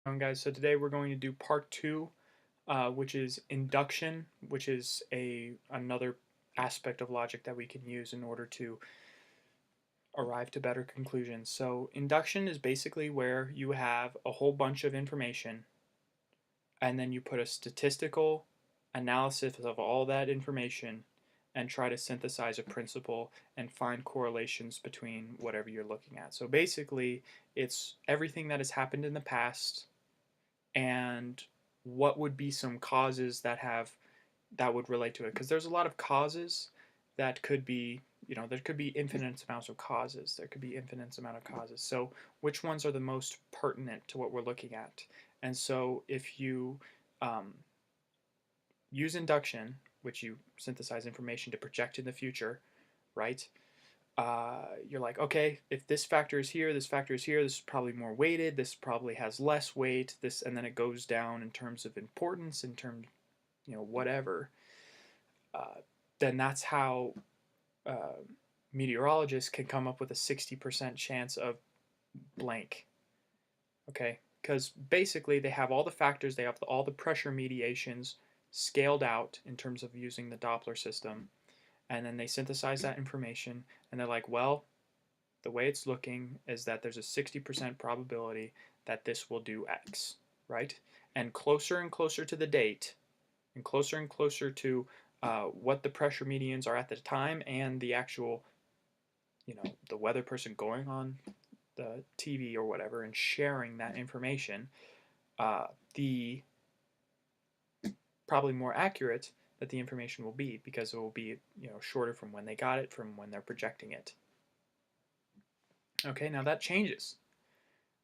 Guys, so today we're going to do part two, which is induction, which is another aspect of logic that we can use in order to arrive to better conclusions. So induction is basically where you have a whole bunch of information and then you put a statistical analysis of all that information and try to synthesize a principle and find correlations between whatever you're looking at. So basically, it's everything that has happened in the past and what would be some causes that would relate to it, because there's a lot of causes that could be, there could be infinite amounts of causes, so which ones are the most pertinent to what we're looking at? And so if you um, use induction, which you synthesize information to project in the future, right? You're like, okay, if this factor is here, this factor is here, this is probably more weighted, this probably has less weight, this, and then it goes down in terms of importance, in terms, whatever. Uh, then that's how uh, meteorologists can come up with a 60% chance of blank. Okay, because basically they have all the factors, they have all the pressure mediations scaled out in terms of using the Doppler system, and then they synthesize that information, and they're like, well, the way it's looking is that there's a 60% probability that this will do X, right? And closer to the date, and closer to what the pressure medians are at the time and the actual, the weather person going on the TV or whatever and sharing that information, the probably more accurate that the information will be, because it will be, shorter from when they got it, from when they're projecting it. Okay, now that changes,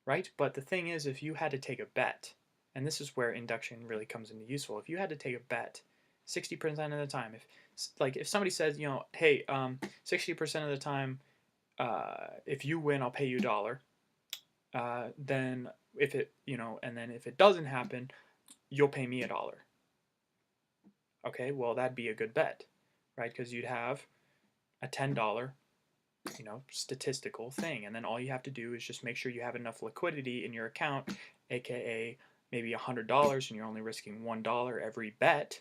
right? But the thing is, if you had to take a bet, and this is where induction really comes into useful, if you had to take a bet 60% of the time, if somebody says, hey, 60% of the time, if you win, I'll pay you $1. Then if it, and then if it doesn't happen, you'll pay me $1. Okay, well, that'd be a good bet, right? Because you'd have a $10, statistical thing, and then all you have to do is just make sure you have enough liquidity in your account, aka maybe $100, and you're only risking $1 every bet,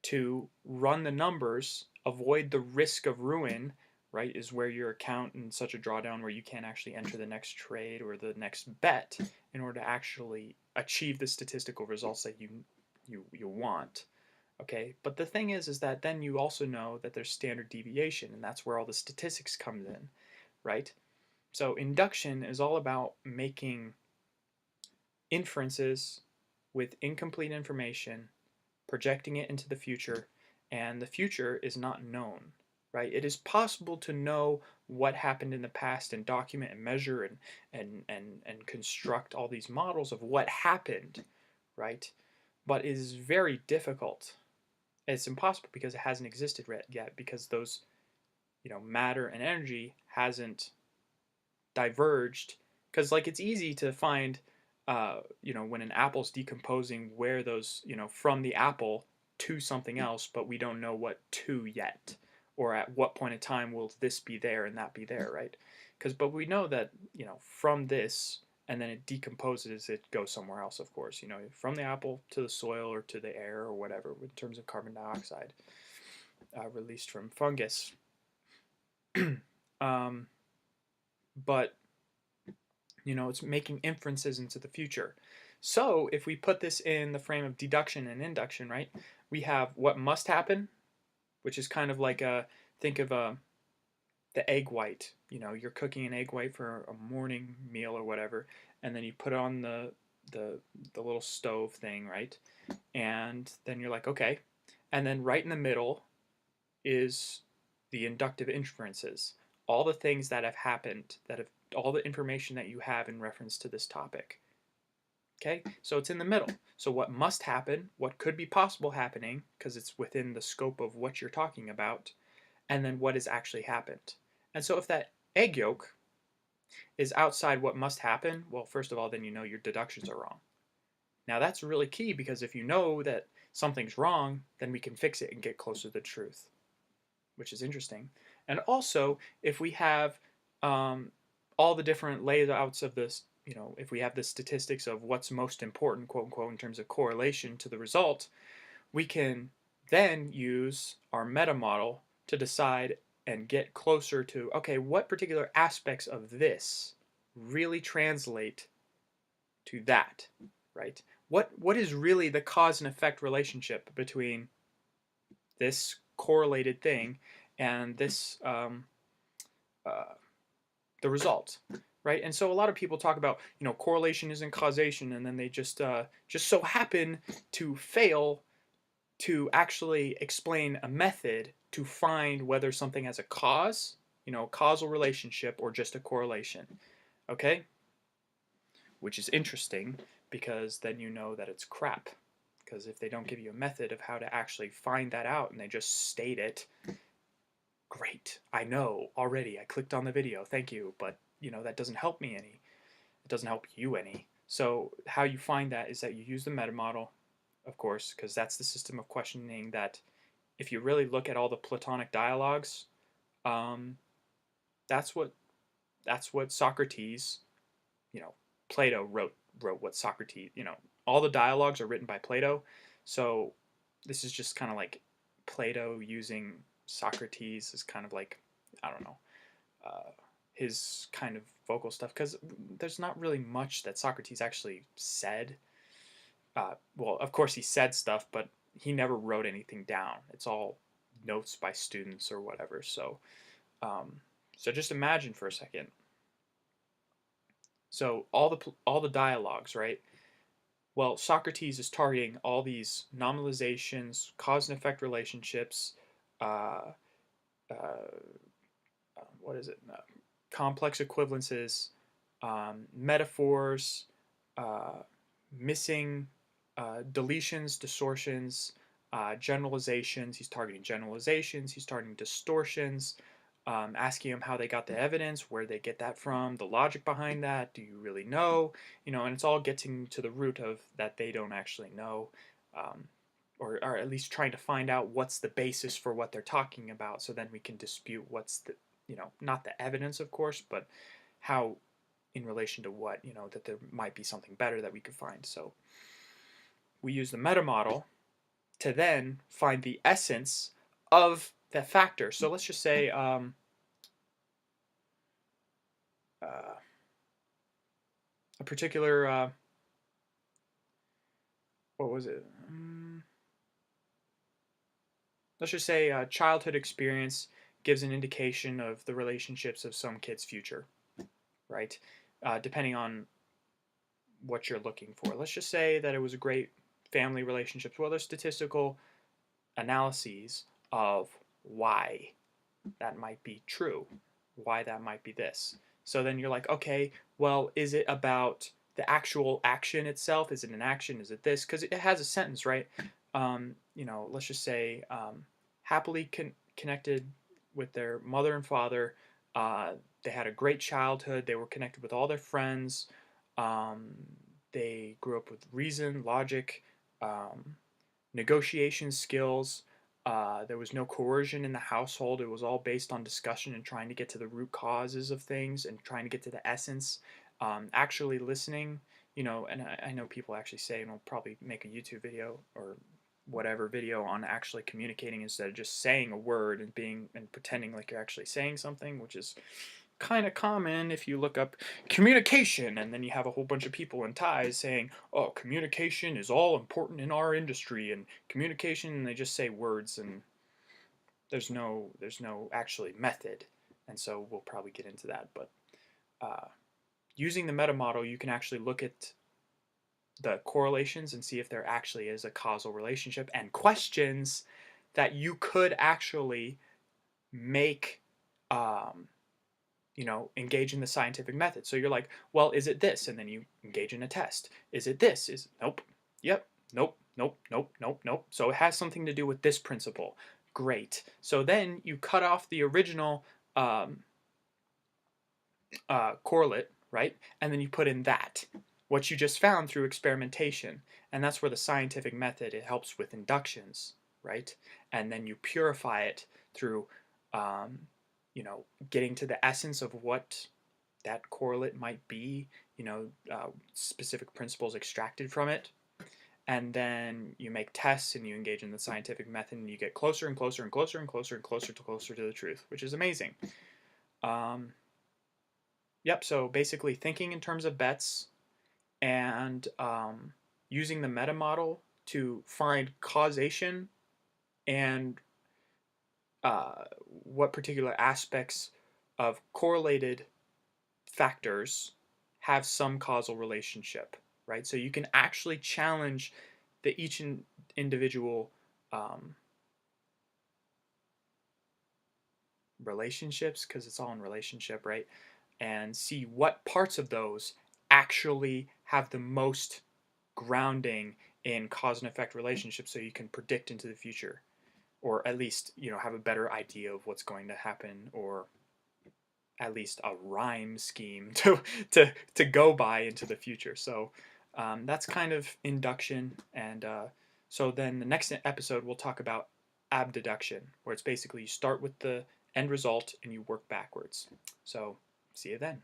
to run the numbers, avoid the risk of ruin, right? Is where your account in such a drawdown where you can't actually enter the next trade or the next bet in order to actually achieve the statistical results that you want. Okay, but the thing is that then you also know that there's standard deviation, and that's where all the statistics comes in, right? So induction is all about making inferences with incomplete information, projecting it into the future, and the future is not known, right? It is possible to know what happened in the past and document and measure and construct all these models of what happened, right? But it is very difficult. It's impossible because it hasn't existed yet, because those, matter and energy hasn't diverged. Because like it's easy to find, when an apple's decomposing, where those, from the apple to something else, but we don't know what to yet, or at what point in time will this be there and that be there, right? But we know that, from this, and then it decomposes, it goes somewhere else, of course, from the apple to the soil or to the air or whatever, in terms of carbon dioxide released from fungus. um, but, it's making inferences into the future. So if we put this in the frame of deduction and induction, right, we have what must happen, which is kind of like think of the egg white. You're cooking an egg white for a morning meal or whatever, and then you put it on the little stove thing, right? And then you're like, okay. And then right in the middle is the inductive inferences, all the things that have happened, all the information that you have in reference to this topic. Okay, so it's in the middle. So what must happen, what could be possible happening, because it's within the scope of what you're talking about, and then what has actually happened. And so if that egg yolk is outside what must happen, well, first of all, then you know your deductions are wrong. Now that's really key, because if you know that something's wrong, then we can fix it and get closer to the truth, which is interesting. And also, if we have all the different layouts of this, if we have the statistics of what's most important, quote unquote, in terms of correlation to the result, we can then use our meta model to decide and get closer to, okay, what particular aspects of this really translate to that, right? What is really the cause and effect relationship between this correlated thing and this uh, the result, right? And so a lot of people talk about, correlation isn't causation, and then they just so happen to fail to actually explain a method to find whether something has a cause, causal relationship, or just a correlation. Okay? Which is interesting because then you know that it's crap. Because if they don't give you a method of how to actually find that out and they just state it, great, I know already. I clicked on the video, thank you, but that doesn't help me any. It doesn't help you any. So how you find that is that you use the meta model, of course, because that's the system of questioning that, if you really look at all the Platonic dialogues, um, that's what Socrates, Plato wrote what Socrates, all the dialogues are written by Plato. So this is just kind of like Plato using Socrates is kind of like, I don't know, his kind of vocal stuff, because there's not really much that Socrates actually said. Well, of course he said stuff, but he never wrote anything down. It's all notes by students or whatever. So just imagine for a second. So all the dialogues, right? Well, Socrates is targeting all these nominalizations, cause and effect relationships, uh, uh, what is it? Complex equivalences, metaphors, uh, missing deletions, distortions, generalizations. He's targeting generalizations. He's targeting distortions. Asking them how they got the evidence, where they get that from, the logic behind that. Do you really know? And it's all getting to the root of that they don't actually know, um, or at least trying to find out what's the basis for what they're talking about. So then we can dispute what's the, not the evidence, of course, but how in relation to what, that there might be something better that we could find. So we use the meta model to then find the essence of that factor. So let's just say a particular, what was it? Let's just say a childhood experience gives an indication of the relationships of some kid's future, right? Depending on what you're looking for. Let's just say that it was a great family relationships. Well, there's statistical analyses of why that might be true, why that might be this. So then you're like, okay, well, is it about the actual action itself? Is it an action? Is it this? Because it has a sentence, right? Let's just say happily connected with their mother and father. They had a great childhood. They were connected with all their friends. They grew up with reason, logic, negotiation skills. There was no coercion in the household. It was all based on discussion and trying to get to the root causes of things and trying to get to the essence. Actually listening, and I know people actually say, and I'll probably make a YouTube video or whatever video on actually communicating instead of just saying a word and pretending like you're actually saying something, which is kind of common if you look up communication and then you have a whole bunch of people in ties saying, oh, communication is all important in our industry, and communication, and they just say words, and there's no actually method. And so we'll probably get into that, but using the meta model, you can actually look at the correlations and see if there actually is a causal relationship, and questions that you could actually make engage in the scientific method. So you're like, well, is it this? And then you engage in a test. Is it this? Nope. Yep. Nope. Nope. Nope. Nope. Nope. So it has something to do with this principle. Great. So then you cut off the original correlate, right? And then you put in that, what you just found through experimentation. And that's where the scientific method, it helps with inductions, right? And then you purify it through getting to the essence of what that correlate might be, specific principles extracted from it. And then you make tests and you engage in the scientific method and you get closer and closer and closer and closer and closer to the truth, which is amazing. Yep, so basically thinking in terms of bets and using the meta model to find causation and what particular aspects of correlated factors have some causal relationship, right? So you can actually challenge each individual relationships, because it's all in relationship, right? And see what parts of those actually have the most grounding in cause and effect relationships, so you can predict into the future, or at least have a better idea of what's going to happen, or at least a rhyme scheme to go by into the future. So that's kind of induction. And so then the next episode we'll talk about abduction, where it's basically you start with the end result and you work backwards. So see you then.